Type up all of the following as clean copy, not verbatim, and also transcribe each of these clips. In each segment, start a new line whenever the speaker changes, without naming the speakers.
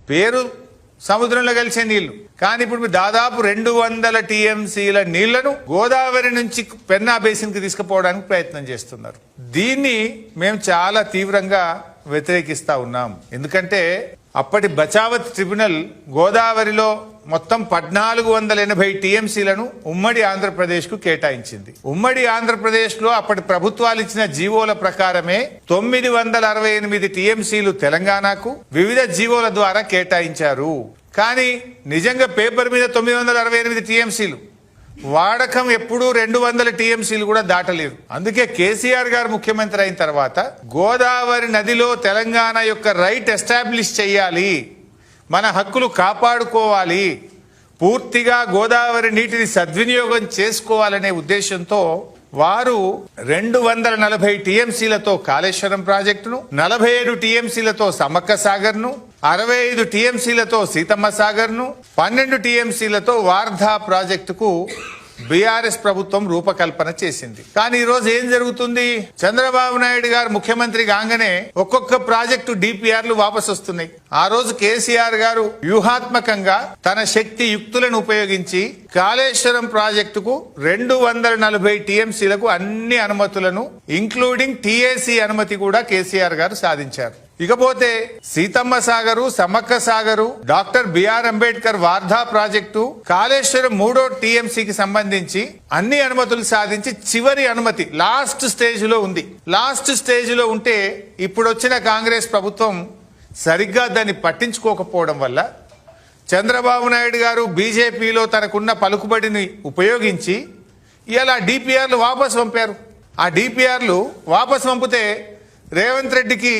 పేరు సముద్రంలో కలిసే నీళ్లు. కానీ ఇప్పుడు దాదాపు 200 టీఎంసీల నీళ్లను గోదావరి నుంచి పెన్నా బేసిన్ కి తీసుకుపోవడానికి ప్రయత్నం చేస్తున్నారు. దీన్ని మేము చాలా తీవ్రంగా వ్యతిరేకిస్తా ఉన్నాం. ఎందుకంటే అప్పటి బచావత్ ట్రిబ్యునల్ గోదావరిలో మొత్తం 1480 టీఎంసీలను ఉమ్మడి ఆంధ్రప్రదేశ్ కు కేటాయించింది. ఉమ్మడి ఆంధ్రప్రదేశ్ లో అప్పటి ప్రభుత్వాలు ఇచ్చిన జీవోల ప్రకారమే 968 టీఎంసీలు తెలంగాణకు వివిధ జీవోల ద్వారా కేటాయించారు. కానీ నిజంగా పేపర్ మీద 968 టీఎంసీలు, వాడకం ఎప్పుడూ 200 టీఎంసీలు కూడా దాటలేదు. అందుకే కేసీఆర్ గారు ముఖ్యమంత్రి అయిన తర్వాత గోదావరి నదిలో తెలంగాణ యొక్క రైట్ ఎస్టాబ్లిష్ చేయాలి, మన హక్కులు కాపాడుకోవాలి, పూర్తిగా గోదావరి నీటిని సద్వినియోగం చేసుకోవాలనే ఉద్దేశంతో వారు 240 టీఎంసీలతో కాళేశ్వరం ప్రాజెక్టును, 47 టీఎంసీలతో సమ్మక్క సాగర్ ను, 65 టీఎంసీలతో సీతమ్మ సాగర్ ను, 12 టీఎంసీలతో వార్ధా ప్రాజెక్టుకు బీఆర్ఎస్ ప్రభుత్వం రూపకల్పన చేసింది. కానీ ఈ రోజు ఏం జరుగుతుంది? చంద్రబాబు నాయుడు గారు ముఖ్యమంత్రి కాగానే ఒక్కొక్క ప్రాజెక్టు డిపిఆర్లు వాపసు వస్తున్నాయి. ఆ రోజు కేసీఆర్ గారు వ్యూహాత్మకంగా తన శక్తి యుక్తులను ఉపయోగించి కాళేశ్వరం ప్రాజెక్టుకు 240 టీఎంసీలకు అన్ని అనుమతులను ఇంక్లూడింగ్ టీఏసీ అనుమతి కూడా కేసీఆర్ గారు సాధించారు. ఇకపోతే Sitamma Sagar, Sammakka Sagar, doctor BR Ambedkar Wardha project, Kaleshwaram 3వ టీఎంసీకి సంబంధించి అన్ని అనుమతులు సాధించి చివరి అనుమతి లాస్ట్ స్టేజ్ లో ఉంది. లాస్ట్ స్టేజ్ లో ఉంటే ఇప్పుడు వచ్చిన కాంగ్రెస్ ప్రభుత్వం సరిగ్గా దాన్ని పట్టించుకోకపోవడం వల్ల చంద్రబాబు నాయుడు గారు బీజేపీలో తనకున్న పలుకుబడిని ఉపయోగించి ఇలా డిపిఆర్లు వాపసు పంపారు. ఆ డిపిఆర్లు వాపసు పంపితే రేవంత్ రెడ్డికి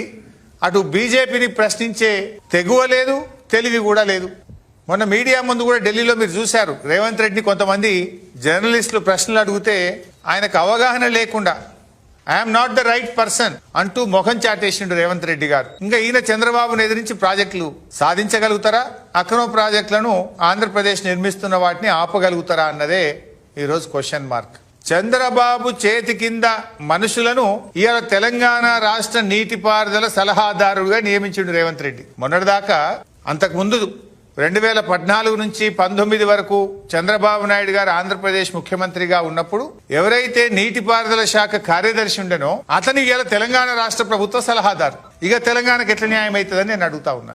అటు బీజేపీని ప్రశ్నించే తెగువ లేదు, తెలివి కూడా లేదు. మొన్న మీడియా ముందు కూడా ఢిల్లీలో మీరు చూశారు, రేవంత్ రెడ్డిని కొంతమంది జర్నలిస్టులు ప్రశ్నలు అడిగితే ఆయనకు అవగాహన లేకుండా I'm not the right person అంటూ ముఖం చాటేసిండు రేవంత్ రెడ్డి గారు. ఇంకా ఈయన చంద్రబాబును ఎదిరించి ప్రాజెక్టులు సాధించగలుగుతారా? అక్రమ ప్రాజెక్టులను ఆంధ్రప్రదేశ్ నిర్మిస్తున్న వాటిని ఆపగలుగుతారా అన్నదే ఈరోజు క్వశ్చన్ మార్క్. చంద్రబాబు చేతి కింద మనుషులను ఇవాళ తెలంగాణ రాష్ట్ర నీటిపారుదల సలహాదారుడుగా నియమించిండు రేవంత్ రెడ్డి. మొన్నటిదాకా అంతకుముందు 2014 నుంచి 19 వరకు చంద్రబాబు నాయుడు గారు ఆంధ్రప్రదేశ్ ముఖ్యమంత్రిగా ఉన్నప్పుడు ఎవరైతే నీటిపారుదల శాఖ కార్యదర్శి ఉండనో అతని ఇవాళ తెలంగాణ రాష్ట్ర ప్రభుత్వ సలహాదారు. ఇక తెలంగాణకు ఎట్లా న్యాయం అవుతుందని నేను అడుగుతా ఉన్నా.